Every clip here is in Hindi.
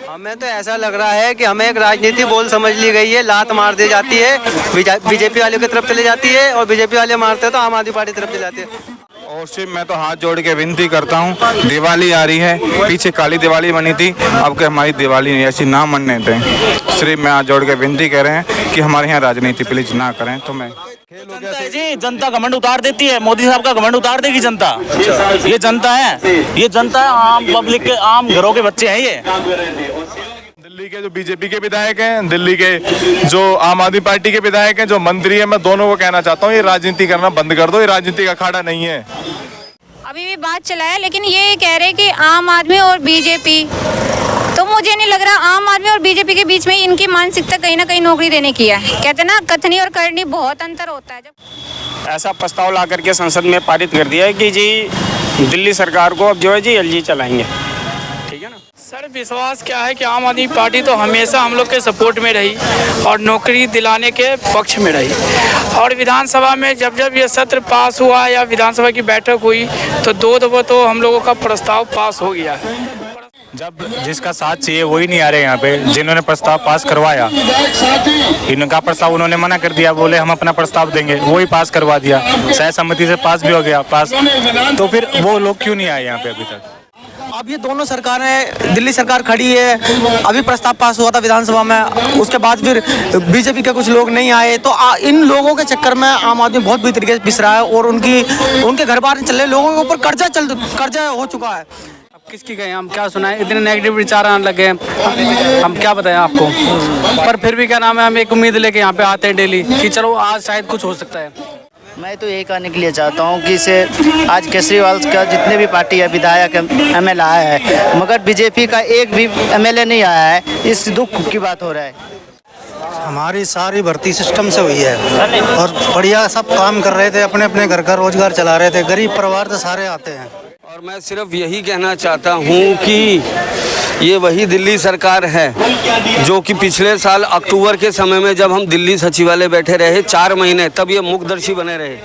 हमें तो ऐसा लग रहा है कि हमें एक राजनीति बोल समझ ली गई है, लात मार दी जाती है, बीजेपी वालों की तरफ चली जाती है और बीजेपी वाले मारते हैं तो आम आदमी पार्टी की तरफ चली जाती है। और सिर्फ मैं तो हाथ जोड़ के विनती करता हूँ, दिवाली आ रही है, पीछे काली दिवाली बनी थी, अब के हमारी दिवाली नहीं ऐसी ना मनने दें। सिर्फ मैं हाथ जोड़ के विनती कर रहे हैं कि हमारे यहाँ राजनीति प्लीज ना करें। तो मैं जनता है जी, जनता घमंड उतार देती है, मोदी साहब का घमंड उतार देगी जनता। ये जनता है, ये जनता है, आम पब्लिक के, आम घरों के बच्चे हैं ये। दिल्ली के जो बीजेपी के विधायक हैं, दिल्ली के जो आम आदमी पार्टी के विधायक हैं, जो मंत्री हैं, मैं दोनों को कहना चाहता हूँ ये राजनीति करना बंद कर दो, ये राजनीति का अखाड़ा नहीं है। अभी भी बात चला है, लेकिन ये कह रहे कि आम आदमी और बीजेपी, तो मुझे नहीं लग रहा आम आदमी और बीजेपी के बीच में इनकी मानसिकता कहीं ना कहीं नौकरी देने की है। कहते हैं ना, कथनी और करनी बहुत अंतर होता है। जब ऐसा प्रस्ताव ला करके संसद में पारित कर दिया है कि जी दिल्ली सरकार को अब जो है जी एलजी चलाएंगे, ठीक है ना। सर विश्वास क्या है कि आम आदमी पार्टी तो हमेशा हम लोग के सपोर्ट में रही और नौकरी दिलाने के पक्ष में रही। और विधानसभा में जब जब ये सत्र पास हुआ या विधानसभा की बैठक हुई तो 2 दफा तो हम लोगों का प्रस्ताव पास हो गया है। जब जिसका साथ चाहिए वही नहीं आ रहे यहाँ पे, जिन्होंने प्रस्ताव पास करवाया इनका प्रस्ताव उन्होंने मना कर दिया, बोले हम अपना प्रस्ताव देंगे, वही पास करवा दिया, सहसम्मति से पास भी हो गया पास, तो फिर वो लोग क्यों नहीं आए यहाँ पे अभी तक। अब ये दोनों सरकारें, दिल्ली सरकार खड़ी है, अभी प्रस्ताव पास हुआ था विधानसभा में, उसके बाद फिर बीजेपी के कुछ लोग नहीं आए, तो इन लोगों के चक्कर में आम आदमी बहुत बुरी तरीके से पिस रहा है और उनके घर बार चल रहे, लोगों के ऊपर कर्जा हो चुका है। अब किसकी गए हम क्या सुनाएं, इतने नेगेटिव विचार आने लगे हैं, हम क्या बताएं आपको। पर फिर भी क्या नाम है, हम एक उम्मीद लेके यहाँ पे आते हैं डेली कि चलो आज शायद कुछ हो सकता है। मैं तो यही कहने के लिए चाहता हूँ कि इसे आज केजरीवाल का जितने भी पार्टी है, विधायक एमएलए आया है, मगर बीजेपी का एक भी एमएलए नहीं आया है, इस दुख की बात हो रहा है। हमारी सारी भर्ती सिस्टम से हुई है और बढ़िया सब काम कर रहे थे, अपने अपने घर का रोजगार चला रहे थे, गरीब परिवार तो सारे आते हैं। और मैं सिर्फ यही कहना चाहता हूँ कि ये वही दिल्ली सरकार है जो कि पिछले साल अक्टूबर के समय में जब हम दिल्ली सचिवालय बैठे रहे 4 महीने, तब ये मुखदर्शी बने रहे।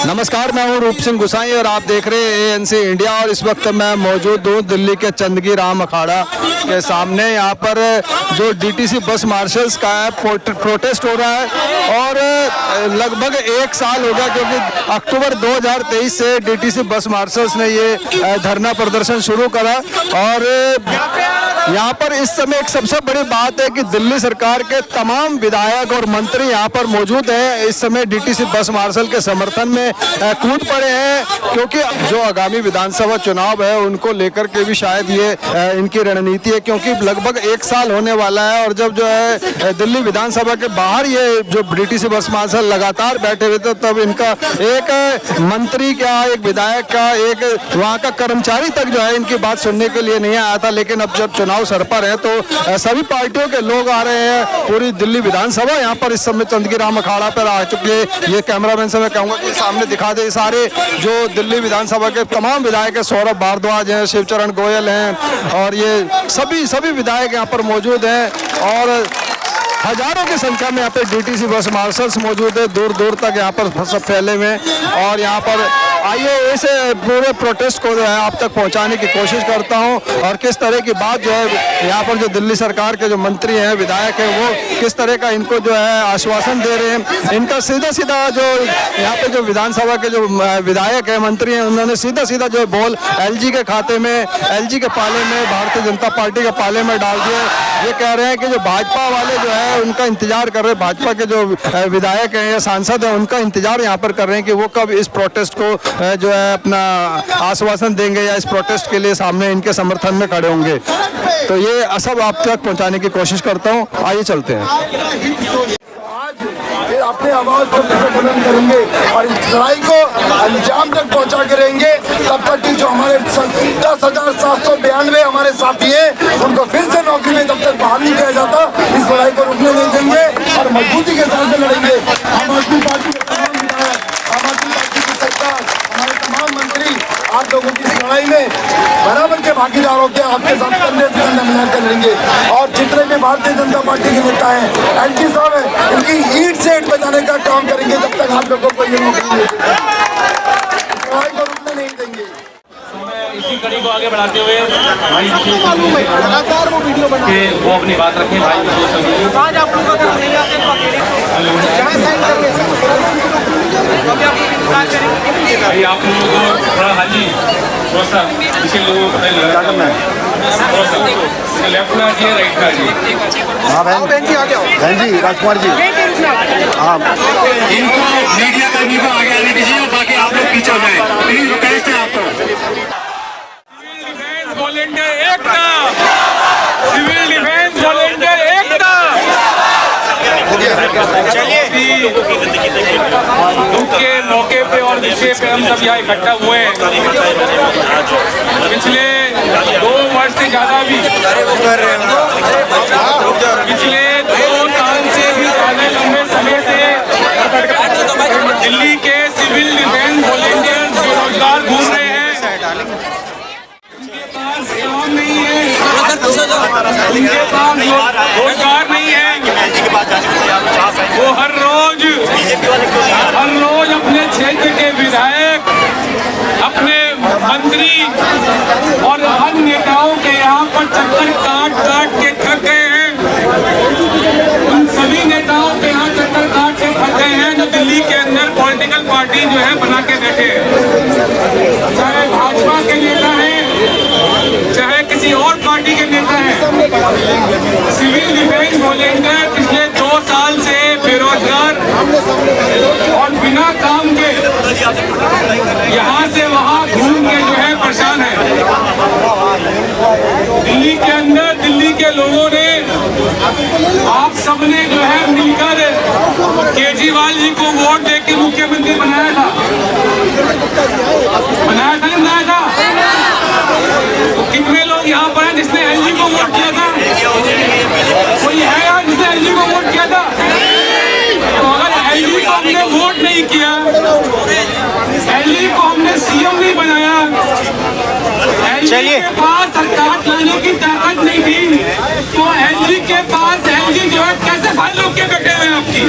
नमस्कार, मैं हूं रूप सिंह गुसाई और आप देख रहे हैं एएनसी इंडिया। और इस वक्त मैं मौजूद हूं दिल्ली के चंदगी राम अखाड़ा के सामने। यहां पर जो डीटीसी बस मार्शल्स का है प्रोटेस्ट हो रहा है और लगभग 1 साल हो गया, क्योंकि अक्टूबर 2023 से डीटीसी बस मार्शल्स ने ये धरना प्रदर्शन शुरू करा। और यहाँ पर इस समय एक सबसे बड़ी बात है कि दिल्ली सरकार के तमाम विधायक और मंत्री यहाँ पर मौजूद हैं, इस समय डीटीसी बस मार्शल के समर्थन में कूद पड़े हैं, क्योंकि जो आगामी विधानसभा चुनाव है उनको लेकर के भी शायद ये इनकी रणनीति है, क्योंकि लगभग 1 साल होने वाला है। और जब जो है दिल्ली विधानसभा के बाहर ये जो डीटीसी बस मार्शल लगातार बैठे हुए थे, तब इनका एक मंत्री का, एक विधायक का, एक वहाँ का कर्मचारी तक जो है इनकी बात सुनने के लिए नहीं आया था। लेकिन अब जब चुनाव सर पर है तो सभी पार्टियों के लोग आ रहे हैं, पूरी दिल्ली विधानसभा यहाँ पर इस समय चंदगी राम अखाड़ा पर आ चुके हैं। ये कैमरामैन से मैं कहूँगा कि सामने दिखा दे सारे जो दिल्ली विधानसभा के तमाम विधायक हैं, सौरभ भारद्वाज हैं, शिवचरण गोयल हैं, और ये सभी विधायक यहाँ पर मौजूद हैं। और हजारों की संख्या में यहाँ पे डीटीसी बस मार्शल्स मौजूद है, दूर दूर तक यहाँ पर सब फैले हुए। और यहाँ पर आइए इस पूरे प्रोटेस्ट को जो है आप तक पहुँचाने की कोशिश करता हूँ, और किस तरह की बात जो है यहाँ पर जो दिल्ली सरकार के जो मंत्री हैं, विधायक हैं, वो किस तरह का इनको जो है आश्वासन दे रहे हैं। इनका सीधा जो यहाँ पे जो विधानसभा के जो विधायक हैं, मंत्री हैं, उन्होंने सीधा जो बॉल एलजी के खाते में, एलजी के पाले में, भारतीय जनता पार्टी के पाले में डाल दिया। ये कह रहे हैं कि जो भाजपा वाले जो है उनका इंतजार कर रहे हैं, भाजपा के जो विधायक हैं या सांसद हैं उनका इंतजार यहाँ पर कर रहे हैं कि वो कब इस प्रोटेस्ट को जो है अपना आश्वासन देंगे या इस प्रोटेस्ट के लिए सामने इनके समर्थन में खड़े होंगे। तो ये सब आप तक पहुँचाने की कोशिश करता हूँ। आइए चलते हैं। अपने आवाज को बुलंद करेंगे और इस लड़ाई को अंजाम तक पहुंचा के रहेंगे, तब तक कि जो हमारे 10,792 हमारे साथी हैं उनको फिर से नौकरी में जब तक बाहर नहीं किया जाता, इस लड़ाई को रुकने नहीं देंगे और मजबूती के साथ लड़ेंगे। आम आदमी पार्टी के तमाम विधायक, आम आदमी पार्टी की सरकार, हमारे तमाम मंत्री आप लोगों की इस लड़ाई में बराबर के भागीदार होकर आपके साथ कंधे से कंधा मिलाकर लड़ेंगे। और जितने भी भारतीय जनता पार्टी के नेता हैं, एलजी साहब हैं, इनकी ईंट से ईंट बजाने का काम करेंगे जब तक आप लोगों को ये मौका नहीं मिलेगा। लड़ाई को रुकने नहीं देंगे। इसी कड़ी को आगे बढ़ाते हुए भाई कि वो अपनी बात रखें। भाई आज आप लोगों का नहीं आते भाई आप लोगों को थोड़ा हाजी थोड़ा सा इसी लोगों को क्या करना है, लेफ्ट में आइए राइट में आइए। हाँ बहन जी आ गया। बहन जी राजकुमार जी हाँ इनको मीडिया कर्मी को आगे आने दीजिए और बाकी आप लोग पीछे हो जाए प्लीज, रिक्वेस्ट है आपको। वॉलेंटियर एकता, सिविल डिफेंस वॉलेंटियर एकता। चलिए दुख के मौके पे और विषय पे हम सब यहाँ इकट्ठा हुए हैं। पिछले 2 वर्ष से ज्यादा भी, पिछले 2 साल से भी ज्यादा लंबे समय से दिल्ली के सिविल डिफेंस वॉलेंटियर बेरोजगार घूम रहे हैं। काम नहीं है, उनके पास रोजगार नहीं है। वो हर रोज अपने क्षेत्र के विधायक, अपने मंत्री और अन्य नेताओं के यहाँ पर चक्कर काट के थक गए हैं। उन सभी नेताओं के यहाँ चक्कर काट के थक गए हैं जो दिल्ली के अंदर पॉलिटिकल पार्टी जो है बना के बैठे हैं। चाहे भाजपा के नेता हैं, चाहे किसी और पार्टी के नेता हैं। सिविल डिफेंस वॉलेंटियर पिछले 2 साल से बेरोजगार और बिना काम के यहाँ से वहाँ घूम के जो है परेशान है। दिल्ली के अंदर दिल्ली के लोगों ने, आप सबने जो है मिलकर केजरीवाल जी को वोट दे के मुख्यमंत्री बनाया था। तो कितने लोग यहाँ पर हैं जिसने एलजी को वोट किया था? कोई है यहाँ जिसने एलजी को वोट किया था? तो अगर एलजी को हमने वोट नहीं किया, एलजी को हमने सीएम नहीं बनाया, एलजी के पास सरकार लाने की ताकत नहीं थी, तो एलजी के पास एलजी जो है कैसे फाइल लोग के बैठे हुए हैं आपकी?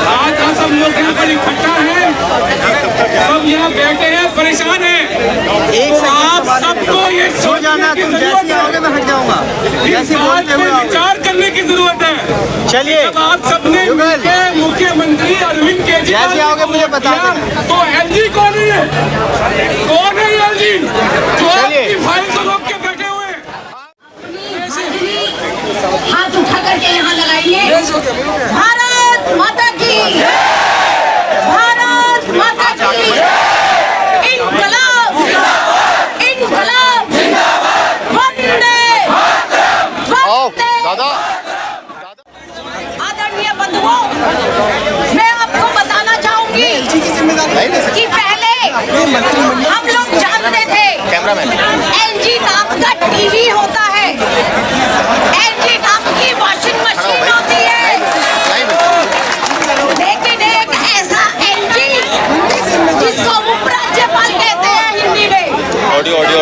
आज हम सब लोग यहाँ पर इकट्ठा हैं, सब यहाँ बैठे हैं, परेशान हैं। तो आप सबको ये सोचने की जरूरत है, इस बात पे विचार करने की जरूरत है। चलिए आप सबने मुख्यमंत्री अरविंद केजरीवाल मुझे बता तो एलजी कौन है? कौन है एलजी जो आपकी फाइल को रोक के बैठे हुए? हाथ उठा करके यहाँ लगाइए। भारत माता की, भारत माता की। इनकलाब, इनकलाब, वंदे वंदे। आदरणीय बंधुओं, मैं आपको बताना चाहूंगी कि पहले हम लोग जानते थे एलजी नाम का टीवी होता है, एलजी नाम की वॉशिंग मशीन होती है, लेकिन एक ऐसा एलजी जिसको उपराज्यपाल कहते हैं हिंदी में,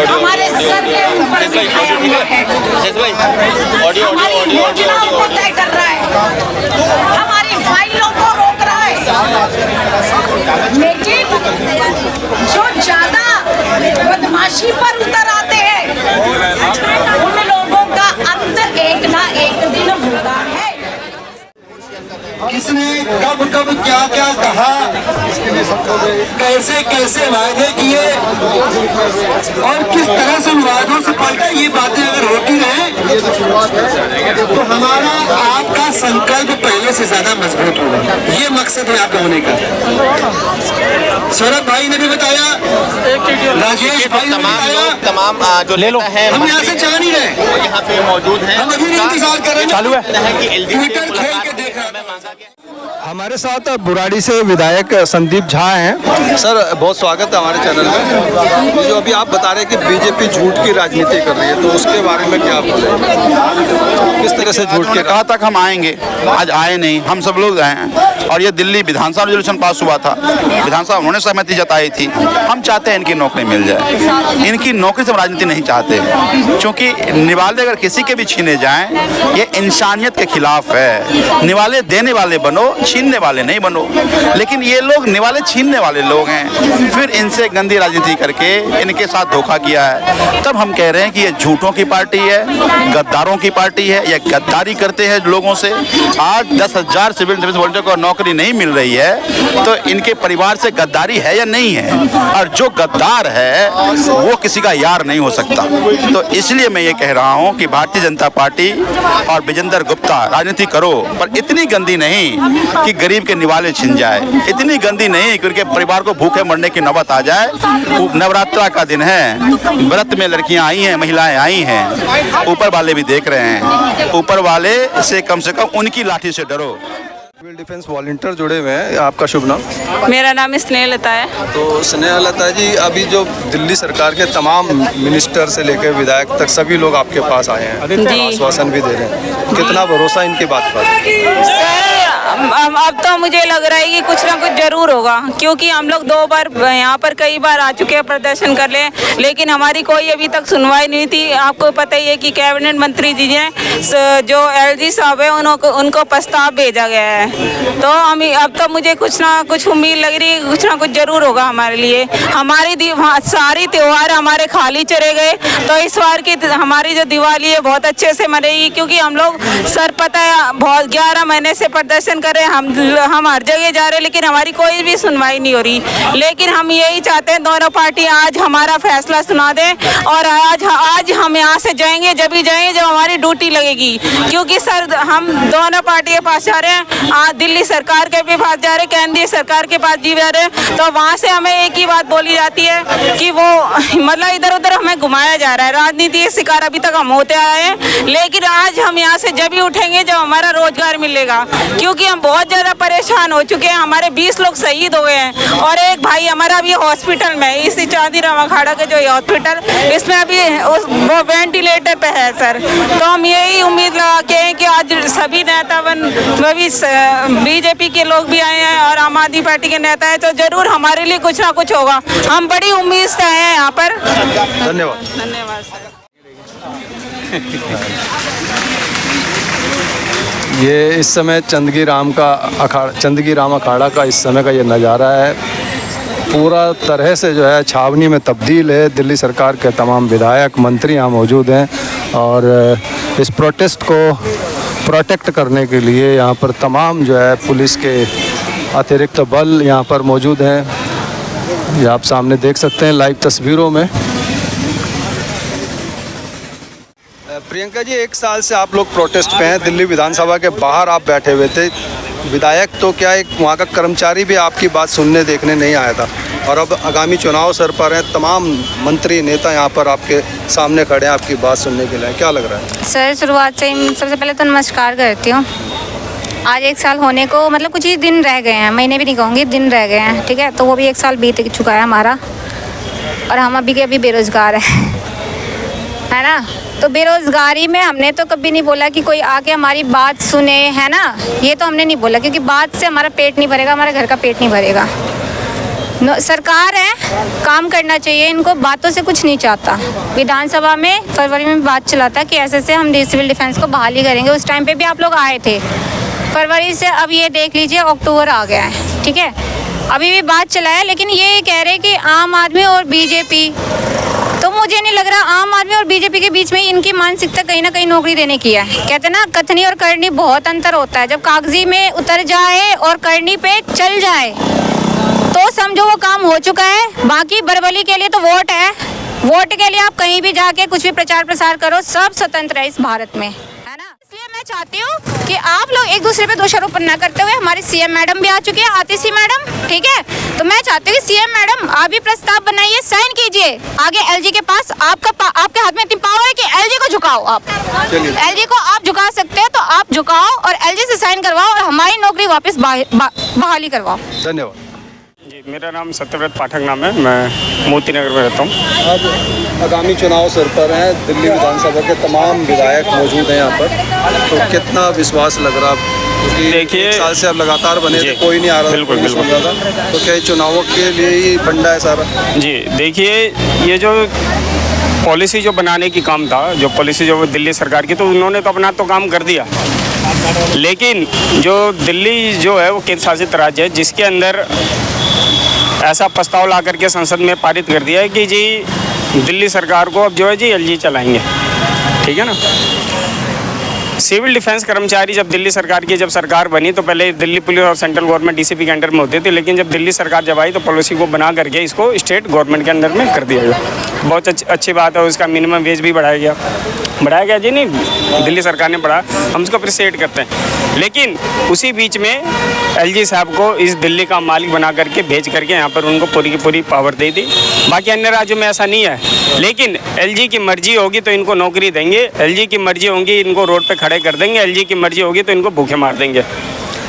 हमारे सर के ऊपर बिठाया हुआ है, हमारी योजनाओं को तय कर रहा है, हमारी फाइलों को रोक रहा है। लेकिन जो ज्यादा बदमाशी पर उतर आते हैं उन लोगों का अंत एक ना एक दिन होता है। किसने कब कब क्या क्या कहा, कैसे कैसे वादे किए और किस तरह से उन वादों से पलटा, ये बातें अगर होती रहे तो हमारा आपका संकल्प पहले से ज्यादा मजबूत होगा। ये मकसद है आपका होने का। सौरभ भाई ने भी बताया, राजेश भाई ने बताया, तमाम जो ले लो है हम यहाँ से जा नहीं रहे, वो यहाँ पे मौजूद हैं। हम अभी भी इंतजार कर रहे हैं। चालू है कि एलजी ट्विटर खेल के देख रहे हैं। हमारे साथ बुराड़ी से विधायक संदीप झा हैं। सर बहुत स्वागत है हमारे चैनल में। ये जो अभी आप बता रहे हैं कि बीजेपी झूठ की राजनीति कर रही है, तो उसके बारे में क्या आप बोलेंगे? किस तरह से झूठ के कहा तक हम आएंगे, आज आए नहीं, हम सब लोग आए हैं। और ये दिल्ली विधानसभा रेजोल्यूशन पास हुआ था, विधानसभा उन्होंने सहमति जताई थी। हम चाहते हैं इनकी नौकरी मिल जाए। इनकी नौकरी से हम राजनीति नहीं चाहते, क्योंकि निवाले अगर किसी के भी छीने जाएं, ये इंसानियत के खिलाफ है। निवाले देने वाले बनो, छीनने वाले नहीं बनो। लेकिन ये लोग निवाले छीनने वाले लोग हैं, फिर इनसे गंदी राजनीति करके इनके साथ धोखा किया है। तब हम कह रहे हैं कि ये झूठों की पार्टी है, गद्दारों की पार्टी है, ये गद्दारी करते हैं लोगों से। आज 10,000 सिविल डिफेंस वॉलंटियर को नौकरी नहीं मिल रही है, तो इनके परिवार से गद्दारी है या नहीं है? और जो गद्दार है वो किसी का यार नहीं हो सकता। तो इसलिए मैं ये कह रहा हूँ कि भारतीय जनता पार्टी और विजेंद्र गुप्ता राजनीति करो, पर इतनी गंदी नहीं कि गरीब के निवाले छिन जाए, इतनी गंदी नहीं कि उनके परिवार को भूखे मरने की नौबत आ जाए। नवरात्रा का दिन है, व्रत में लड़कियां आई हैं, महिलाएं आई हैं, ऊपर वाले भी देख रहे हैं। ऊपर वाले से कम उनकी लाठी से डरो। सिविल डिफेंस वॉलंटियर जुड़े हुए हैं, आपका शुभ नाम? मेरा नाम स्नेहलता है। तो स्नेहलता जी, अभी जो दिल्ली सरकार के तमाम मिनिस्टर से लेकर विधायक तक सभी लोग आपके पास आए हैं, आश्वासन भी दे रहे हैं, कितना भरोसा इनकी बात पर? सर अब तो मुझे लग रहा है कि कुछ ना कुछ जरूर होगा, क्योंकि हम लोग 2 बार यहाँ पर कई बार आ चुके हैं प्रदर्शन कर ले, लेकिन हमारी कोई अभी तक सुनवाई नहीं थी। आपको पता ही है कि कैबिनेट मंत्री जी ने जो LG साहब है उनको प्रस्ताव भेजा गया है। तो हम अब तो मुझे कुछ ना कुछ उम्मीद लग रही है, कुछ ना कुछ जरूर होगा हमारे लिए। हमारी सारी त्योहार हमारे खाली चले गए, तो इस बार की हमारी जो दिवाली है बहुत अच्छे से मनेगी, क्योंकि हम लोग सर पता है बहुत 11 महीने से प्रदर्शन कर रहे हैं, हम हर जगह जा रहे हैं, लेकिन हमारी कोई भी सुनवाई नहीं हो रही। लेकिन हम यही चाहते हैं दोनों पार्टी आज हमारा फैसला सुना दें, और आज हम यहाँ से जाएंगे जब हमारी ड्यूटी लगेगी, क्योंकि सर हम दोनों पार्टी के पास जा रहे हैं, आज दिल्ली सरकार के भी पास जा रहे हैं, केंद्रीय सरकार के पास जी जा रहे हैं। तो वहाँ से हमें एक ही बात बोली जाती है कि वो मतलब इधर उधर हमें घुमाया जा रहा है। राजनीति के शिकार अभी तक हम होते आए हैं, लेकिन आज हम यहाँ से जब ही उठेंगे जब हमारा रोजगार मिलेगा, क्योंकि हम बहुत ज़्यादा परेशान हो चुके हैं। हमारे 20 लोग शहीद हो गए हैं, और एक भाई हमारा अभी हॉस्पिटल में, इस चांदीराम अखाड़ा के जो हॉस्पिटल, इसमें अभी वो वेंटिलेटर पे है सर। तो हम यही उम्मीद लगा के हैं कि आज सभी नेता भी बीजेपी के लोग भी आए हैं और आम आदमी पार्टी के नेता हैं, तो जरूर हमारे लिए कुछ ना कुछ होगा। हम बड़ी उम्मीद से आए हैं यहाँ पर। धन्यवाद। धन्यवाद सर। ये इस समय चंदगी राम अखाड़ा का इस समय का ये नज़ारा है। पूरा तरह से जो है छावनी में तब्दील है। दिल्ली सरकार के तमाम विधायक मंत्री यहाँ मौजूद हैं, और इस प्रोटेस्ट को प्रोटेक्ट करने के लिए यहाँ पर तमाम जो है पुलिस के अतिरिक्त बल यहाँ पर मौजूद हैं। ये आप सामने देख सकते हैं लाइव तस्वीरों में। प्रियंका जी, 1 साल से आप लोग प्रोटेस्ट पे हैं, दिल्ली विधानसभा के बाहर आप बैठे हुए थे। विधायक तो क्या, एक वहाँ का कर्मचारी भी आपकी बात सुनने देखने नहीं आया था, और अब आगामी चुनाव सर पर हैं, तमाम मंत्री नेता यहाँ पर आपके सामने खड़े हैं आपकी बात सुनने के लिए। क्या लग रहा है? सर शुरुआत से ही सबसे पहले तो नमस्कार करती हूँ। आज 1 साल होने को मतलब कुछ ही दिन रह गए हैं, महीने भी नहीं कहूँगी, दिन रह गए हैं, ठीक है। तो वो भी 1 साल बीत चुका है हमारा, और हम अभी के अभी बेरोज़गार है ना। तो बेरोज़गारी में हमने तो कभी नहीं बोला कि कोई आके हमारी बात सुने, है ना, ये तो हमने नहीं बोला, क्योंकि बात से हमारा पेट नहीं भरेगा, हमारे घर का पेट नहीं भरेगा। सरकार है, काम करना चाहिए इनको, बातों से कुछ नहीं चाहता। विधानसभा में फरवरी में बात चला था कि ऐसे हम सिविल डिफेंस को बहाली करेंगे, उस टाइम पे भी आप लोग आए थे। फरवरी से अब ये देख लीजिए अक्टूबर आ गया है, ठीक है, अभी भी बात चला है। लेकिन ये कह रहे कि आम आदमी और बीजेपी, तो मुझे नहीं लग रहा आम आदमी और बीजेपी के बीच में इनकी मानसिकता कहीं ना कहीं नौकरी देने की है। कहते ना, कथनी और करनी बहुत अंतर होता है। जब कागजी में उतर जाए और करनी पे चल जाए तो समझो वो काम हो चुका है। बाकी बरबली के लिए तो वोट है, वोट के लिए आप कहीं भी जाके कुछ भी प्रचार प्रसार करो, सब स्वतंत्र है इस भारत में, है ना। इसलिए मैं चाहती हूँ कि आप लोग एक दूसरे पे दोषारोपण न करते हुए, हमारी सीएम मैडम भी आ चुकी है, आतिशी मैडम, ठीक है, तो मैं चाहती हूँ कि सीएम मैडम आप भी प्रस्ताव बनाइए, साइन कीजिए, आगे एलजी के पास आपके हाथ में इतनी पावर है कि एलजी को झुकाओ। आप एलजी को आप झुका सकते हैं, तो आप झुकाओ और एलजी से साइन करवाओ और हमारी नौकरी वापस बहाली करवाओ। धन्यवाद। जी, मेरा नाम सत्यव्रत पाठक नाम है, मैं मोती नगर में रहता हूँ। आज आगामी चुनाव सिर पर हैं, दिल्ली विधानसभा के तमाम विधायक मौजूद हैं यहाँ पर, तो कितना विश्वास लग रहा है? क्योंकि देखिए, 1 साल से अब लगातार बने थे, कोई नहीं आ रहा, बिल्कुल कोई नहीं बिल्कुल सुन रहा था, तो क्या ये चुनावों के लिए ही फंडा है सारा? जी, देखिए, ये जो पॉलिसी जो बनाने की काम था, जो पॉलिसी जो दिल्ली सरकार की, तो उन्होंने तो अपना तो काम कर दिया, लेकिन जो दिल्ली जो है वो केंद्र शासित राज्य है, जिसके अंदर ऐसा प्रस्ताव ला करके संसद में पारित कर दिया है कि जी दिल्ली सरकार को अब जो है जी एलजी चलाएंगे, ठीक है ना। सिविल डिफेंस कर्मचारी जब दिल्ली सरकार की जब सरकार बनी तो पहले दिल्ली पुलिस और सेंट्रल गवर्नमेंट डीसीपी के अंडर में होते थे, लेकिन जब दिल्ली सरकार जब आई तो पॉलिसी को बना करके इसको स्टेट गवर्नमेंट के अंडर में कर दिया गया। बहुत अच्छी बात है, उसका मिनिमम वेज भी बढ़ाया गया जी, नहीं दिल्ली सरकार ने बढ़ाया, हम उसको अप्रिशिएट करते हैं। लेकिन उसी बीच में एलजी साहब को इस दिल्ली का मालिक बना करके भेज करके यहाँ पर उनको पूरी की पूरी पावर दे दी। बाकी अन्य राज्यों में ऐसा नहीं है, लेकिन एलजी की मर्जी होगी तो इनको नौकरी देंगे, एलजी की मर्जी होगी इनको रोड पे खड़े कर देंगे, एलजी की मर्जी होगी तो इनको भूखे मार देंगे।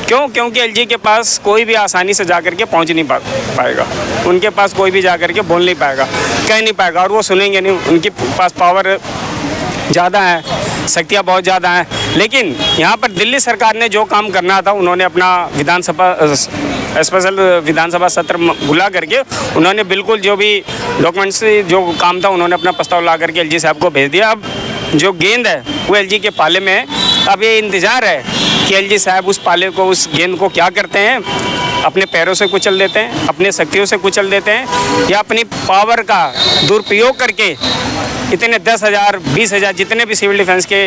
क्यों? क्योंकि एलजी के पास कोई भी आसानी से जा करके पहुँच नहीं पाएगा, उनके पास कोई भी जा करके बोल नहीं पाएगा, कह नहीं पाएगा, और वो सुनेंगे नहीं। उनके पास पावर ज़्यादा है, शक्तियाँ बहुत ज़्यादा हैं, लेकिन यहाँ पर दिल्ली सरकार ने जो काम करना था उन्होंने अपना विधानसभा स्पेशल विधानसभा सत्र बुला करके उन्होंने बिल्कुल जो भी डॉक्यूमेंट्स जो काम था उन्होंने अपना प्रस्ताव ला करके एलजी साहब को भेज दिया। अब जो गेंद है वो एलजी के पाले में है, अब ये इंतज़ार है कि एलजी साहब उस पाले को, उस गेंद को क्या करते हैं, अपने पैरों से कुचल देते हैं, अपने शक्तियों से कुचल देते हैं, या अपनी पावर का दुरुपयोग करके इतने 10,000 20,000 जितने भी सिविल डिफेंस के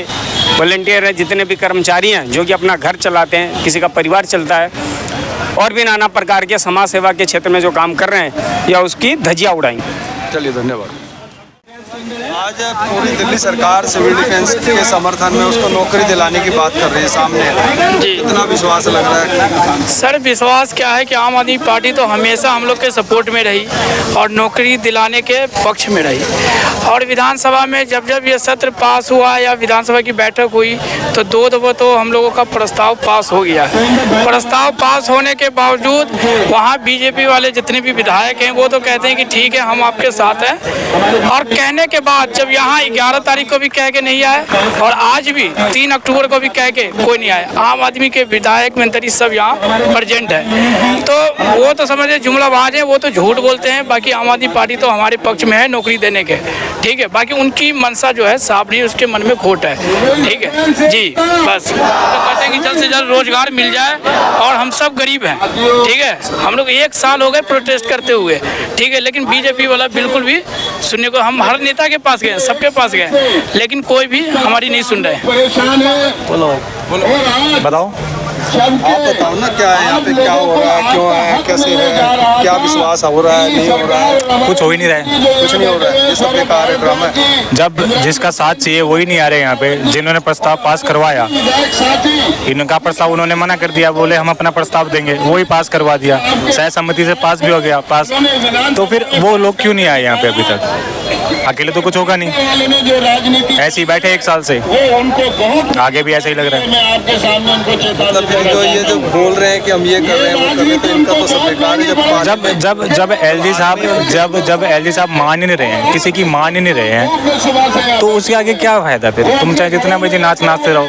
वॉलंटियर हैं, जितने भी कर्मचारी हैं जो कि अपना घर चलाते हैं, किसी का परिवार चलता है, और भी नाना प्रकार के समाज सेवा के क्षेत्र में जो काम कर रहे हैं, या उसकी धज्जियाँ उड़ाएंगे। चलिए, धन्यवाद। आज पूरी दिल्ली सरकार सिविल डिफेंस के समर्थन में उसको नौकरी दिलाने की बात कर रही है सामने जी, कितना विश्वास लग रहा है? सर, विश्वास क्या है कि आम आदमी पार्टी तो हमेशा हम लोग के सपोर्ट में रही और नौकरी दिलाने के पक्ष में रही। और विधानसभा में जब जब ये सत्र पास हुआ या विधानसभा की बैठक हुई तो 2 दफ़ा तो हम लोगों का प्रस्ताव पास हो गया है। प्रस्ताव पास होने के बावजूद वहाँ बीजेपी वाले जितने भी विधायक हैं वो तो कहते हैं कि ठीक है, हम आपके साथ हैं, और कहने के बाद जब यहाँ 11 तारीख को भी कह के नहीं आए और आज भी 3 अक्टूबर को भी कह के कोई नहीं आया। आम आदमी के विधायक मंत्री सब यहाँ प्रेजेंट है, तो वो तो समझे जुमलाबाज है, वो तो झूठ बोलते हैं। बाकी आम आदमी पार्टी तो हमारे पक्ष में है नौकरी देने के, ठीक है। बाकी उनकी मंशा जो है साफ नहीं, उसके मन में खोट है, ठीक है जी। बस तो कहते हैं कि जल्द से जल्द रोजगार मिल जाए, और हम सब गरीब हैं, ठीक है। हम लोग 1 साल हो गए प्रोटेस्ट करते हुए, ठीक है, लेकिन बीजेपी वाला बिल्कुल भी सुनने को, हम हर नेता के पास गए, सबके पास गए, लेकिन कोई भी हमारी नहीं सुन रहे। बोलो बताओ, आप बताओ ना, क्या है यहाँ पे, क्या हो रहा है, क्यों है, कैसे है, क्या विश्वास हो रहा है, नहीं हो रहा है? कुछ हो ही नहीं रहा है, कुछ नहीं हो रहा है, ये सब बेकार है, ड्रामा है। जब जिसका साथ चाहिए वही नहीं आ रहे यहाँ पे। जिन्होंने प्रस्ताव पास करवाया, इनका प्रस्ताव उन्होंने मना कर दिया, बोले हम अपना प्रस्ताव देंगे, वही पास करवा दिया, सहसम्मति से पास भी हो गया पास, तो फिर वो लोग क्यों नहीं आए यहाँ पे अभी तक? अकेले तो कुछ होगा नहीं, ऐसे ही बैठे 1 साल से, आगे भी ऐसे ही लग रहा है। जो ये जो बोल रहे हैं कि हम ये कर रहे हैं, वो कर रहे हैं, तो इनका तो सब बेकार है। जब एलजी साहब मान ही नहीं रहे हैं, किसी की मान ही नहीं रहे हैं, तो उसके आगे क्या फायदा? फिर तुम चाहे जितना बजे नाचते रहो,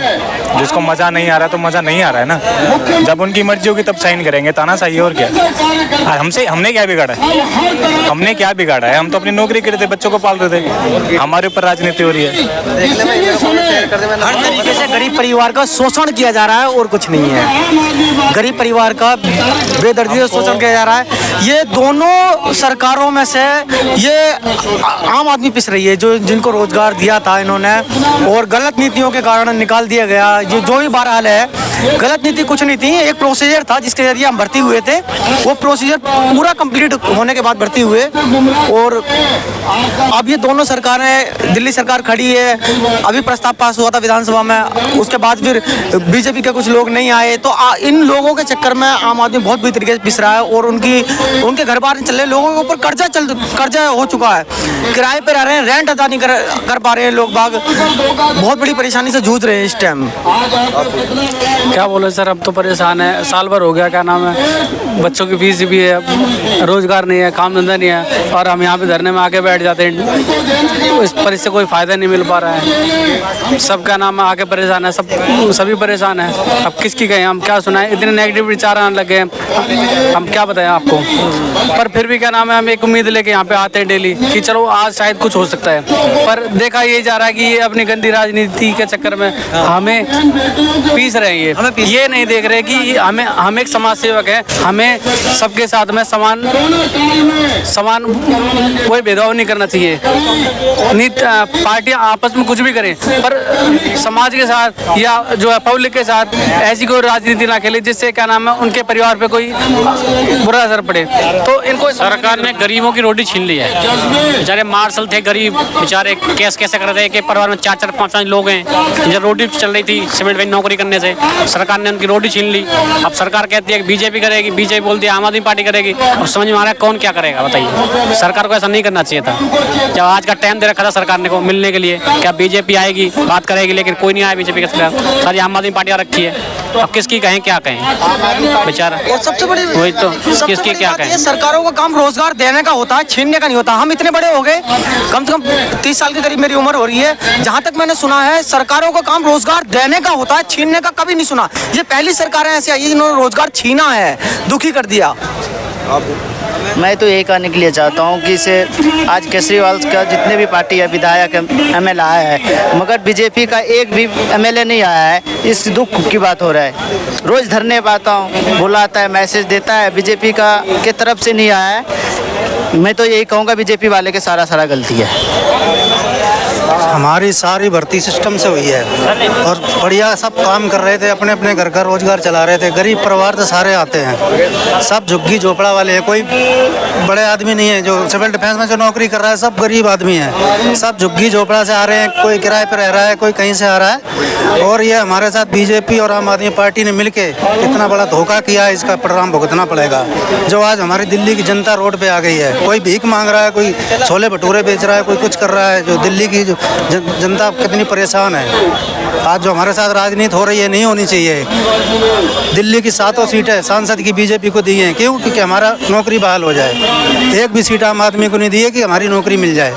जिसको मजा नहीं आ रहा तो मजा नहीं आ रहा है ना। जब उनकी मर्जी होगी तब साइन करेंगे, तानाशाही है और क्या। हमने क्या बिगाड़ा है? हमने क्या बिगाड़ा है? हम तो अपनी नौकरी कर रहे थे, बच्चों को पाल रहे थे, हमारे ऊपर राजनीति हो रही है। हर तरीके से गरीब परिवार का शोषण किया जा रहा है और कुछ नहीं है। गरीब परिवार का बेदर्दी से शोषण किया जा रहा है। ये दोनों सरकारों में से ये आम आदमी पिस रही है, जो जिनको रोजगार दिया था इन्होंने, और गलत नीतियों के कारण निकाल दिया गया। ये जो भी बहरहाल है, गलत नीति कुछ नहीं थी, एक प्रोसीजर था जिसके जरिए हम भर्ती हुए थे। वो प्रोसीजर पूरा कंप्लीट होने के बाद भर्ती हुए, और अब ये दोनों सरकारें, दिल्ली सरकार खड़ी है, अभी प्रस्ताव पास हुआ था विधानसभा में, उसके बाद फिर बीजेपी के कुछ लोग नहीं आए, तो इन लोगों के चक्कर में आम आदमी बहुत बुरी तरीके से पिस रहा है, और उनके घर बार नहीं चल रहे, लोगों के ऊपर कर्जा हो चुका है, किराए पे रह रहे हैं, रेंट अदा नहीं कर पा रहे हैं लोग बाग, बहुत बड़ी परेशानी से जूझ रहे हैं इस टाइम। क्या बोले सर, अब तो परेशान है। साल भर हो गया, क्या नाम है, बच्चों की फीस भी है, रोजगार नहीं है, काम धंधा नहीं है, और हम यहाँ पे धरने में आके बैठ जाते हैं। इस पर इससे कोई फ़ायदा नहीं मिल पा रहा है। सब क्या नाम है आके परेशान है, सभी परेशान है। अब किसकी कहें, हम क्या सुनाएं, इतने नेगेटिव विचार आने लगे हैं, हम क्या बताएं आपको। पर फिर भी क्या नाम है, हम एक उम्मीद लेके यहाँ पे आते हैं डेली कि चलो आज शायद कुछ हो सकता है। पर देखा ये जा रहा है कि ये अपनी गंदी राजनीति के चक्कर में हमें पीस रहे हैं। ये नहीं देख रहे कि हम एक समाज सेवक है, हमें सबके साथ में समान कोई भेदभाव नहीं करना चाहिए। पार्टियां आपस में कुछ भी करें, पर समाज के साथ या जो है पब्लिक के साथ ऐसी कोई राजनीति ना खेले जिससे क्या नाम है उनके परिवार पे कोई बुरा असर पड़े। तो इनको सरकार ने गरीबों की रोटी छीन ली है। बेचारे मार्शल थे गरीब, बेचारे केस कैसे कर रहे थे कि परिवार में 4-4, 5-5 लोग हैं, जब रोटी चल रही थी सीमेंट में नौकरी करने से, सरकार ने उनकी रोटी छीन ली। अब सरकार कहती है कि बीजेपी करेगी, बीजेपी बोलती है आम आदमी पार्टी करेगी। अब समझ में आ रहा है कौन क्या करेगा, बताइए। सरकार को ऐसा नहीं करना चाहिए था। जब आज का टाइम दे रखा था सरकार ने को मिलने के लिए, क्या बीजेपी आएगी बात करेगी, लेकिन कोई नहीं आया बीजेपी के खिलाफ, सारी आम आदमी पार्टियां रखी है। अब किसकी कहें क्या कहें बेचारा। और सबसे बड़ी वही तो किसकी क्या कहें। सरकारों का काम रोजगार देने का होता है, छीनने का नहीं होता। हम इतने बड़े हो गए, कम से कम 30 साल के करीब मेरी उम्र हो रही है, जहाँ तक मैंने सुना है सरकारों का काम रोजगार देने का होता है, छीनने का कभी नहीं सुना। ये पहली सरकारें ऐसी आई जिन्होंने रोजगार छीना है, दुखी कर दिया। मैं तो यही कहने के लिए चाहता हूँ कि इसे आज केजरीवाल का जितने भी पार्टी है, विधायक ML आया है, मगर बीजेपी का एक भी MLA नहीं आया है। इस दुख की बात हो रहा है। रोज़ धरने पर आता हूँ, बुलाता है, मैसेज देता है, बीजेपी का के तरफ से नहीं आया है। मैं तो यही कहूँगा बीजेपी वाले के सारा गलती है। हमारी सारी भर्ती सिस्टम से हुई है और बढ़िया सब काम कर रहे थे, अपने अपने घर का रोजगार चला रहे थे। गरीब परिवार तो सारे आते हैं, सब झुग्गी झोपड़ा वाले हैं, कोई बड़े आदमी नहीं है। जो सिविल डिफेंस में जो नौकरी कर रहा है सब गरीब आदमी है, सब झुग्गी झोपड़ा से आ रहे हैं, कोई किराए पर रह रहा है, कोई कहीं से आ रहा है। और ये हमारे साथ बीजेपी और आम आदमी पार्टी ने मिलके इतना बड़ा धोखा किया है, इसका परिणाम भुगतना पड़ेगा। जो आज हमारी दिल्ली की जनता रोड पे आ गई है, कोई भीख मांग रहा है, कोई छोले भटूरे बेच रहा है, कोई कुछ कर रहा है। जो दिल्ली की जो जनता कितनी परेशान है। आज जो हमारे साथ राजनीति हो रही है नहीं होनी चाहिए। दिल्ली की 7 सीटें सांसद की बीजेपी को दी हैं, क्यों? क्योंकि हमारा नौकरी बहाल हो जाए। एक भी सीट आम आदमी को नहीं दी है कि हमारी नौकरी मिल जाए।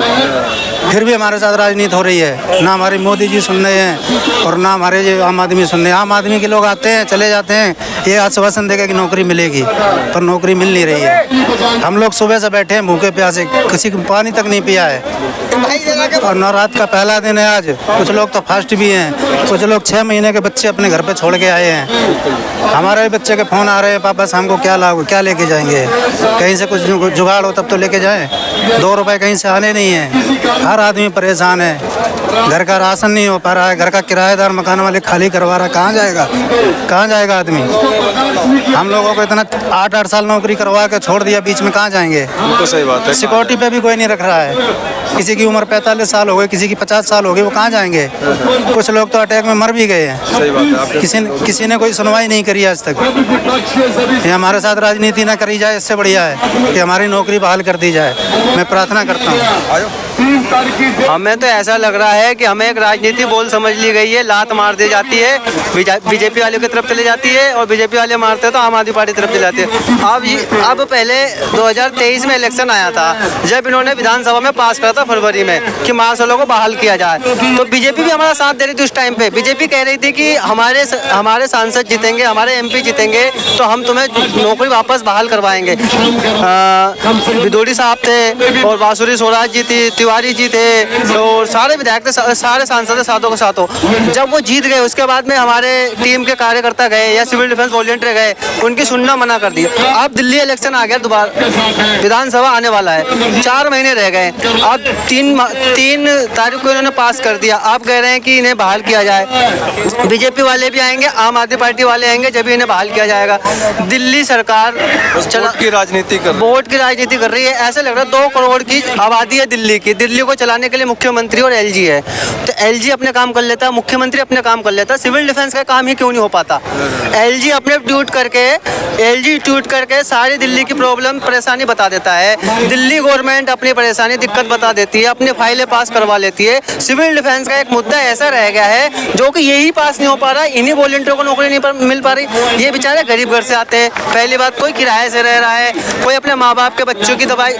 फिर भी हमारे साथ राजनीति हो रही है, ना हमारे मोदी जी सुन रहे हैं और ना हमारे जो आम आदमी सुन रहे हैं। आम आदमी के लोग आते हैं चले जाते हैं, ये आश्वासन देगा कि नौकरी मिलेगी, पर नौकरी मिल नहीं रही है। हम लोग सुबह से बैठे हैं भूखे प्यासे, किसी को पानी तक नहीं पिया है। और नवरात्र का पहला दिन है आज, कुछ लोग तो फास्ट भी हैं, कुछ लोग 6 महीने के बच्चे अपने घर पे छोड़ के आए हैं। हमारे बच्चे के फ़ोन आ रहे हैं, पापा से हमको क्या लाओगे, क्या लेके जाएंगे? कहीं से कुछ जुगाड़ हो तब तो लेके जाएं। 2 रुपए कहीं से आने नहीं है। हर आदमी परेशान है, घर का राशन नहीं हो पा रहा है, घर का किराएदार मकान वाले खाली करवा रहा है। कहाँ जाएगा आदमी? हम लोगों को इतना 8-8 साल नौकरी करवा के छोड़ दिया, बीच में कहाँ जाएंगे? तो सही बात है। सिक्योरिटी पे भी कोई नहीं रख रहा है। किसी की उम्र 45 साल हो गई, किसी की 50 साल हो गई, वो कहाँ जाएंगे? कुछ लोग तो अटैक में मर भी गए हैं। सही बात है। किसी ने कोई सुनवाई नहीं करी आज तक। ये हमारे साथ राजनीति ना करी जाए, इससे बढ़िया है कि हमारी नौकरी बहाल कर दी जाए। मैं प्रार्थना करता हूँ। हमें तो ऐसा लग रहा है कि हमें एक राजनीति बोल समझ ली गई है, लात मार दी जाती है, बीजेपी वालों की तरफ चली जाती है और बीजेपी वाले मारते हैं तो आम आदमी पार्टी की तरफ चली जाती है। अब पहले 2023 में इलेक्शन आया था, जब इन्होंने विधानसभा में पास करा था फरवरी में कि मार्शलों को बहाल किया जाए, तो बीजेपी भी हमारा साथ दे रही थी। उस टाइम पे बीजेपी कह रही थी कि हमारे सांसद जीतेंगे, हमारे MP जीतेंगे तो हम तुम्हें नौकरी वापस बहाल करवाएंगे। विदोड़ी साहब थे और बांसुरी स्वराज जी थी, तिवारी जी थे और सारे विधायक थे, सारे सांसद थे साथों के साथों। जब वो जीत गए उसके बाद में हमारे टीम के कार्यकर्ता गए या सिविल डिफेंस वॉलंटियर गए, उनकी सुनना मना कर दिया। अब दिल्ली इलेक्शन आ गया, दोबारा विधानसभा आने वाला है, 4 महीने रह गए। अब 3 तारीख को इन्होंने पास कर दिया। आप कह रहे हैं कि इन्हें बहाल किया जाए। बीजेपी वाले भी आएंगे, आम आदमी पार्टी वाले आएंगे, जब इन्हें बहाल किया जाएगा। दिल्ली सरकार वोट की राजनीति कर रही है। ऐसा लग रहा है 2 करोड़ की आबादी है दिल्ली की, कि दिल्ली को चलाने के लिए मुख्यमंत्री और एलजी है, तो एलजी अपने काम कर लेता, मुख्यमंत्री अपने काम कर लेता, सिविल डिफेंस का काम ही क्यों नहीं हो पाता? एलजी अपने ट्वीट करके सारी दिल्ली की प्रॉब्लम परेशानी बता देता है। दिल्ली गवर्नमेंट अपनी परेशानी दिक्कत बता देती है, अपनी फाइलें पास करवा लेती है। सिविल डिफेंस का एक मुद्दा ऐसा रह गया है जो कि यही पास नहीं हो पा रहा, इन्हीं वॉलंटियरों को नौकरी नहीं मिल पा रही। ये बेचारे गरीब घर से आते हैं, पहली बात कोई किराए से रह रहा है, कोई अपने माँ बाप के बच्चों की दवाई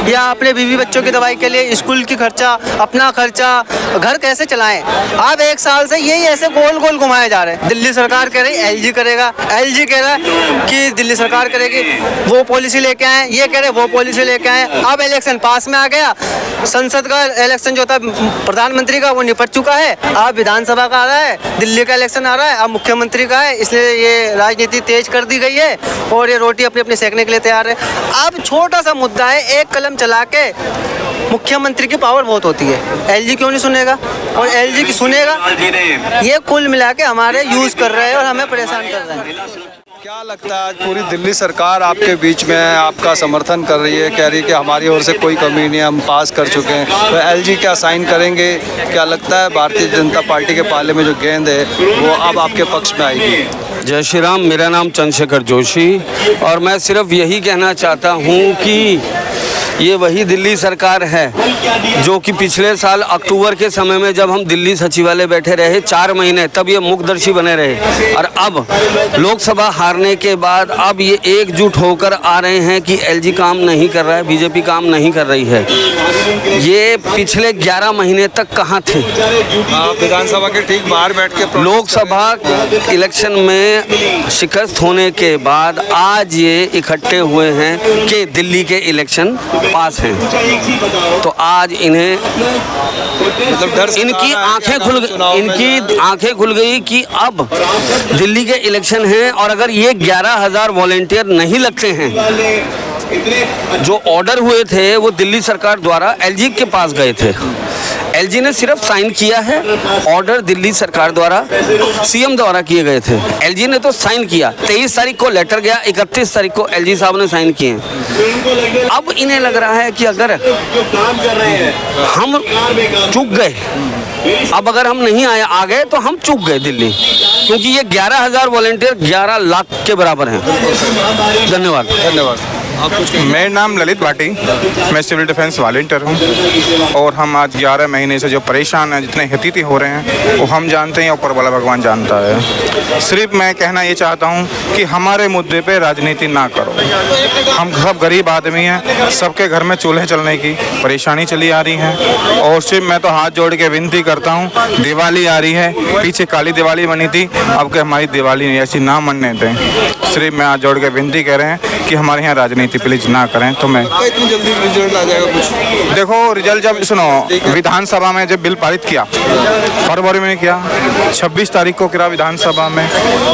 या अपने बीवी बच्चों की दवाई के लिए स्कूल की खर्चा, अपना खर्चा, घर कैसे चलाएं। अब 1 साल से यही ऐसे गोल गोल घुमाए जा रहे हैं। दिल्ली सरकार कह रही एलजी करेगा, एलजी कह रहा है कि दिल्ली सरकार करेगी, वो पॉलिसी लेके आए, ये कह रहे वो पॉलिसी लेके आए। अब इलेक्शन पास में आ गया, संसद का इलेक्शन जो था प्रधानमंत्री का वो निपट चुका है, अब विधानसभा का आ रहा है, दिल्ली का इलेक्शन आ रहा है, अब मुख्यमंत्री का है, इसलिए ये राजनीति तेज कर दी गई है और ये रोटी अपनी अपनी सेकने के लिए तैयार है। अब छोटा सा मुद्दा है, एक कलम चला के मुख्यमंत्री की पावर बहुत होती है, एलजी क्यों नहीं सुनेगा? और एलजी की सुनेगा, ये कुल मिला के हमारे यूज कर रहे हैं और हमें परेशान कर रहे हैं। क्या लगता है आज पूरी दिल्ली सरकार आपके बीच में है, आपका समर्थन कर रही है, कह रही है कि हमारी ओर से कोई कमी नहीं है, हम पास कर चुके हैं, तो एलजी क्या साइन करेंगे? क्या लगता है भारतीय जनता पार्टी के पाले में जो गेंद है वो अब आपके पक्ष में आएगी? जय श्री राम, मेरा नाम चंद्रशेखर जोशी और मैं सिर्फ यही कहना चाहता हूँ कि ये वही दिल्ली सरकार है जो कि पिछले साल अक्टूबर के समय में जब हम दिल्ली सचिवालय बैठे रहे 4 महीने, तब ये मुखदर्शी बने रहे और अब लोकसभा हारने के बाद अब ये एकजुट होकर आ रहे हैं कि एलजी काम नहीं कर रहा है, बीजेपी काम नहीं कर रही है। ये पिछले 11 महीने तक कहाँ थे? विधानसभा के ठीक बाहर बैठ के लोकसभा इलेक्शन में शिकस्त होने के बाद आज ये इकट्ठे हुए हैं कि दिल्ली के इलेक्शन पास हैं, तो आज इन्हें मतलब इनकी आंखें खुल गई कि अब दिल्ली के इलेक्शन हैं और अगर ये 11,000 वॉलंटियर नहीं लगते हैं, जो ऑर्डर हुए थे वो दिल्ली सरकार द्वारा एलजी के पास गए थे, एलजी ने सिर्फ साइन किया है, ऑर्डर दिल्ली सरकार द्वारा सीएम द्वारा किए गए थे, एलजी ने तो साइन किया। 23 तारीख को लेटर गया, 31 तारीख को एलजी साहब ने साइन किए। अब इन्हें लग रहा है कि अगर हम चूक गए, अब अगर हम नहीं आ गए तो हम चूक गए दिल्ली, क्योंकि ये 11,000 वॉलंटियर 11 लाख के बराबर हैं। धन्यवाद। मेरा नाम ललित भाटी, मैं सिविल डिफेंस वॉलंटियर हूँ और हम आज 11 महीने से जो परेशान हैं, जितने हितीती हो रहे हैं वो हम जानते हैं, ऊपर वाला भगवान जानता है। सिर्फ मैं कहना ये चाहता हूँ कि हमारे मुद्दे पे राजनीति ना करो। हम सब गरीब आदमी हैं, सबके घर में चूल्हे चलने की परेशानी चली आ रही है और सिर्फ मैं तो हाथ जोड़ के विनती करता हूँ, दिवाली आ रही है, पीछे काली दिवाली बनी थी, अब के हमारी दिवाली ऐसी ना मनने दें। सिर्फ मैं हाथ जोड़ के विनती कर रहे हैं कि हमारे यहाँ राजनीति प्लीज ना करें। तो मैं इतनी जल्दी रिजल्ट आ जाएगा कुछ? देखो रिजल्ट जब सुनो, विधानसभा में जब बिल पारित किया फरवरी में किया, 26 तारीख को किया विधानसभा में,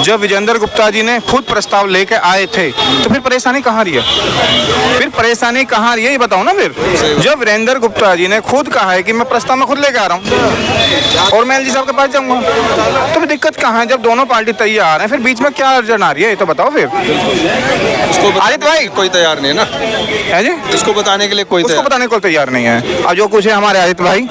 जब विजेंद्र गुप्ता जी ने खुद प्रस्ताव लेके आए थे, तो फिर परेशानी कहाँ रही है? फिर परेशानी कहाँ रही है ये बताओ ना। फिर जब वीरेंद्र गुप्ता जी ने खुद कहा है कि मैं प्रस्ताव में खुद लेके आ रहा हूँ और मैं एलजी साहब के पास जाऊंगा, तो फिर दिक्कत कहाँ है? जब दोनों पार्टी तैयार हैं, फिर बीच में क्या अर्जन आ रही है ये तो बताओ। फिर आदित्य भाई कोई तैयार नहीं है ना, है जी, इसको बताने के लिए उसको बताने को तैयार नहीं है। और जो कुछ है हमारे आदित्य भाई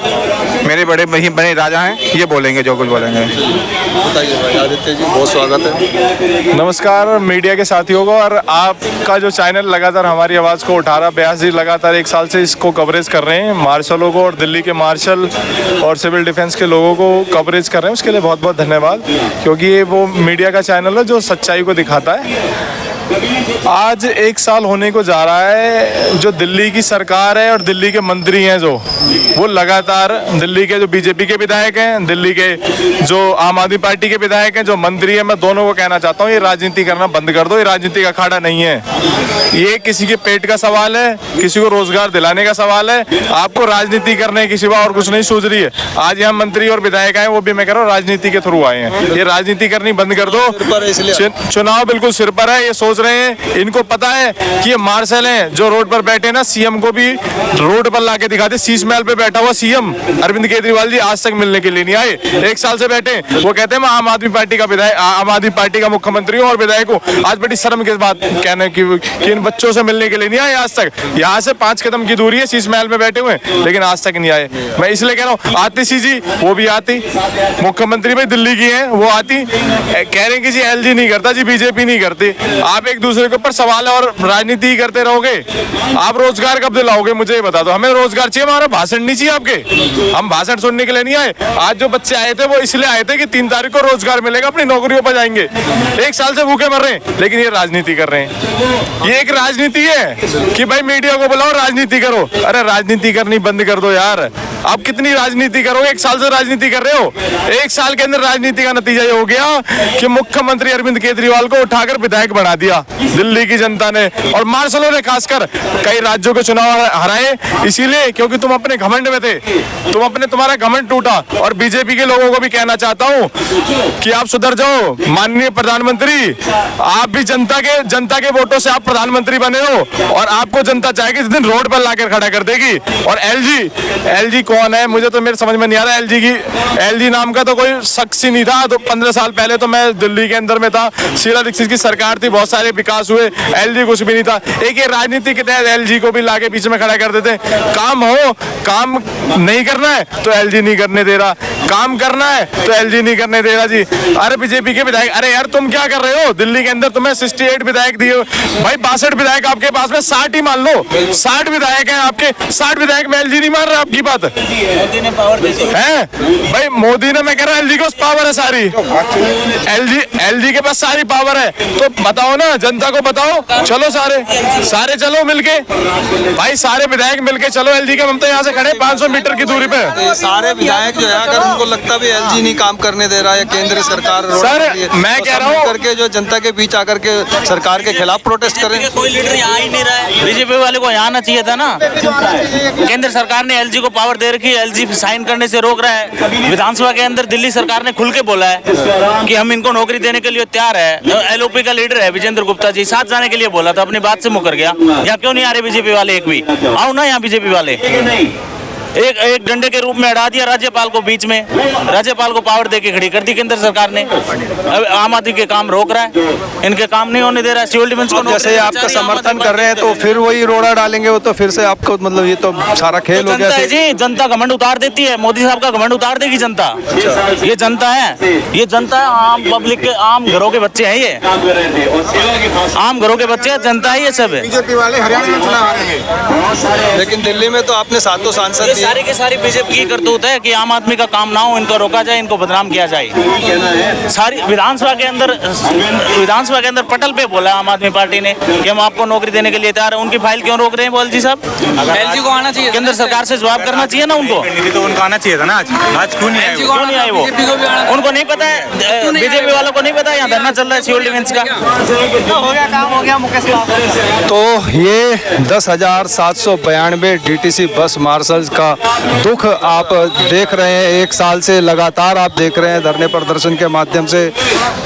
मेरे बड़े राजा हैं, ये बोलेंगे जो कुछ बोलेंगे। बताइए भाई। आदित्य जी बहुत स्वागत है। नमस्कार मीडिया के साथियों को, और आपका जो चैनल लगातार हमारी आवाज़ को 1882 लगातार 1 साल से इसको कवरेज कर रहे हैं, मार्शलों को और दिल्ली के मार्शल और सिविल डिफेंस के लोगों को कवरेज कर रहे हैं, उसके लिए बहुत बहुत धन्यवाद, क्योंकि ये वो मीडिया का चैनल है जो सच्चाई को दिखाता है। आज 1 साल होने को जा रहा है, जो दिल्ली की सरकार है और दिल्ली के मंत्री हैं जो वो लगातार दिल्ली के जो बीजेपी के विधायक हैं, दिल्ली के जो आम आदमी पार्टी के विधायक हैं, जो मंत्री हैं, मैं दोनों को कहना चाहता हूँ ये राजनीति करना बंद कर दो। ये राजनीति का अखाड़ा नहीं है, ये किसी के पेट का सवाल है, किसी को रोजगार दिलाने का सवाल है। आपको राजनीति करने के सिवा और कुछ नहीं सूझ रही है। आज यहाँ मंत्री और विधायक आए, वो भी मैं कह रहा हूँ राजनीति के थ्रू आए हैं। ये राजनीति करनी बंद कर दो। चुनाव बिल्कुल सिर पर है, ये सोच रहे हैं। इनको पता है कि ये मार्शल हैं जो रोड पर बैठे ना, सीएम को भी रोड पर लाके दिखाते। शीश महल पे बैठा हुआ सीएम अरविंद केजरीवाल जी आज तक मिलने के लिए नहीं आए। 1 साल से बैठे, वो कहते हैं मैं आम आदमी पार्टी का विधायक, आम आदमी पार्टी का मुख्यमंत्री हूँ और विधायक हूँ। आज बड़ी शर्म की बात कहना कि इन बच्चों से मिलने के लिए नहीं आए आज तक। यहाँ से 5 कदम की दूरी है, शीश महल में बैठे हुए, लेकिन आज तक नहीं आए। मैं इसलिए कह रहा हूँ, आती सी जी वो भी आती, मुख्यमंत्री भाई दिल्ली की हैं वो आती, कह रहे हैं कि जी एलजी नहीं करता जी, बीजेपी नहीं करती। आप एक दूसरे के ऊपर सवाल और राजनीति ही करते रहोगे। आप रोजगार कब दिलाओगे मुझे ये बता दो। हमें रोजगार चाहिए, हमारा भाषण नहीं चाहिए आपके। हम भाषण सुनने के लिए नहीं आए। आज जो बच्चे आए थे वो इसलिए आए थे कि 3 तारीख को रोजगार मिलेगा, अपनी नौकरियों पर जाएंगे। 1 साल से भूखे मर रहे हैं, लेकिन ये राजनीति कर रहे हैं। ये एक राजनीति है कि भाई मीडिया को बुलाओ राजनीति करो। अरे राजनीति करनी बंद कर दो यार। आप कितनी राजनीति करोगे? 1 साल से राजनीति कर रहे हो। 1 साल के अंदर राजनीति का नतीजा ये हो गया कि मुख्यमंत्री अरविंद केजरीवाल को उठाकर विधायक बना दिया दिल्ली की जनता ने, और मार्शलों ने खासकर कई राज्यों के चुनाव हराए इसीलिए क्योंकि तुम अपने घमंड में थे, तुम्हारा घमंड टूटा। और बीजेपी के लोगों को भी कहना चाहता हूँ कि आप सुधर जाओ। माननीय प्रधानमंत्री, आप भी जनता के वोटों से आप प्रधानमंत्री बने हो, और आपको जनता चाहेगी इस दिन रोड पर लाकर खड़ा कर देगी। और एलजी कौन है मुझे तो मेरे समझ में नहीं आ रहा। एलजी नाम का तो कोई शख्स ही नहीं था। तो 15 साल पहले तो मैं दिल्ली के अंदर में था, शीला दीक्षित की सरकार थी, बहुत सारे विकास हुए, एलजी कुछ भी नहीं था। एक ये राजनीति के तहत एलजी को भी लाके बीच में खड़ा कर देते। काम नहीं करना है तो एलजी नहीं करने दे रहा, काम करना है तो एलजी नहीं करने दे रहा जी। अरे बीजेपी के विधायक, अरे यार तुम क्या कर रहे हो? दिल्ली के अंदर तुम्हें 68 विधायक दिए भाई, 62 विधायक आपके पास में, 60 ही मान लो, 60 विधायक हैं आपके। 60 विधायक में एलजी नहीं मान रहा आपकी बात मोदी ने पावर दे दी है भाई। मोदी ने, मैं कह रहा एलजी के पास पावर है सारी, एलजी के पास सारी पावर है। तो बताओ ना, जनता को बताओ, चलो सारे चलो मिलके भाई, सारे विधायक मिलके चलो एलजी के। हम तो यहाँ से खड़े 500 मीटर की दूरी पे। तो सारे विधायक जो है, अगर उनको लगता भी एलजी नहीं काम करने दे रहा है, केंद्र सरकार सर मैं कह रहा हूँ करके जो जनता के बीच आकर के सरकार के खिलाफ प्रोटेस्ट करें। कोई लीडर यहाँ ही नहीं रहा है। बीजेपी वाले को यहाँ आना चाहिए था ना। केंद्र सरकार ने एलजी को पावर दे रखी है, एलजी साइन करने से रोक रहा है। विधानसभा के अंदर दिल्ली सरकार ने खुल के बोला है कि हम इनको नौकरी देने के लिए तैयार है। एलओपी का लीडर है विजेंद्र गुप्ता जी, साथ जाने के लिए बोला था, अपनी बात से मुकर गया। यहाँ क्यों नहीं आ रहे बीजेपी वाले? एक भी आओ ना यहाँ बीजेपी वाले। एक डंडे के रूप में हटा दिया राज्यपाल को, बीच में राज्यपाल को पावर देके खड़ी कर दी केंद्र सरकार ने। अब आम आदमी के काम रोक रहा है, इनके काम नहीं होने दे रहा है। सिविल डिफेंस को जैसे आपका समर्थन कर रहे हैं तो फिर वही रोड़ा डालेंगे वो, तो फिर से आपको मतलब ये तो सारा खेल हो गया जी। जनता घमंड उतार देती है, मोदी साहब का घमंड उतार देगी जनता। ये जनता है, आम पब्लिक के, आम घरों के बच्चे हैं, ये आम घरों के बच्चे, जनता है ये सब। बीजेपी वाले हरियाणा में चुनाव हारेंगे, लेकिन दिल्ली में तो आपने 7 सांसद सारी की सारी बीजेपी की करतूत है कि आम आदमी का काम ना हो, इनको रोका जाए, इनको बदनाम किया जाए। सारी विधानसभा के अंदर पटल पे बोला आम आदमी पार्टी ने कि हम आपको नौकरी देने के लिए तैयार है। उनकी फाइल क्यों रोक रहे हैं एलजी साहब? एलजी को आना चाहिए, केंद्र सरकार से जवाब करना चाहिए ना उनको। तो उनको आना चाहिए था ना। आज क्यों नहीं आए वो? उनको नहीं पता है, बीजेपी वालों को नहीं पता यहाँ धरना चल रहा है सिविल डिफेंस का। हो गया काम, हो गया मुकेश बाबू। तो ये 10,792 डीटीसी बस मार्शल्स का दुख आप देख रहे हैं। 1 साल से लगातार आप देख रहे हैं धरने प्रदर्शन के माध्यम से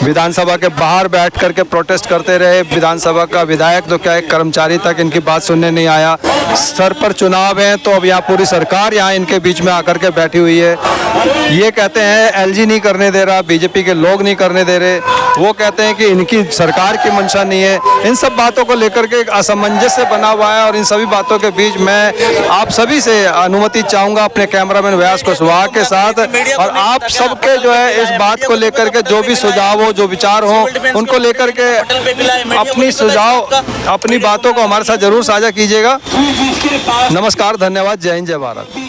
विधानसभा के बाहर बैठ करके प्रोटेस्ट करते रहे। विधानसभा का विधायक तो क्या, एक कर्मचारी तक इनकी बात सुनने नहीं आया। सर पर चुनाव है तो अब यहाँ पूरी सरकार यहाँ इनके बीच में आकर के बैठी हुई है। ये कहते हैं एलजी नहीं करने दे रहा, बीजेपी के लोग नहीं करने दे रहे, वो कहते हैं कि इनकी सरकार की मंशा नहीं है। इन सब बातों को लेकर के एक असमंजस बना हुआ है, और इन सभी बातों के बीच मैं आप सभी से अनुमति चाहूंगा अपने कैमरामैन व्यास कुशवाहा के साथ, और आप सबके जो है इस बात को लेकर के जो भी सुझाव हो, जो विचार हो, उनको लेकर के अपनी सुझाव, अपनी बातों को हमारे साथ जरूर साझा कीजिएगा। नमस्कार, धन्यवाद, जय हिंद, जय भारत।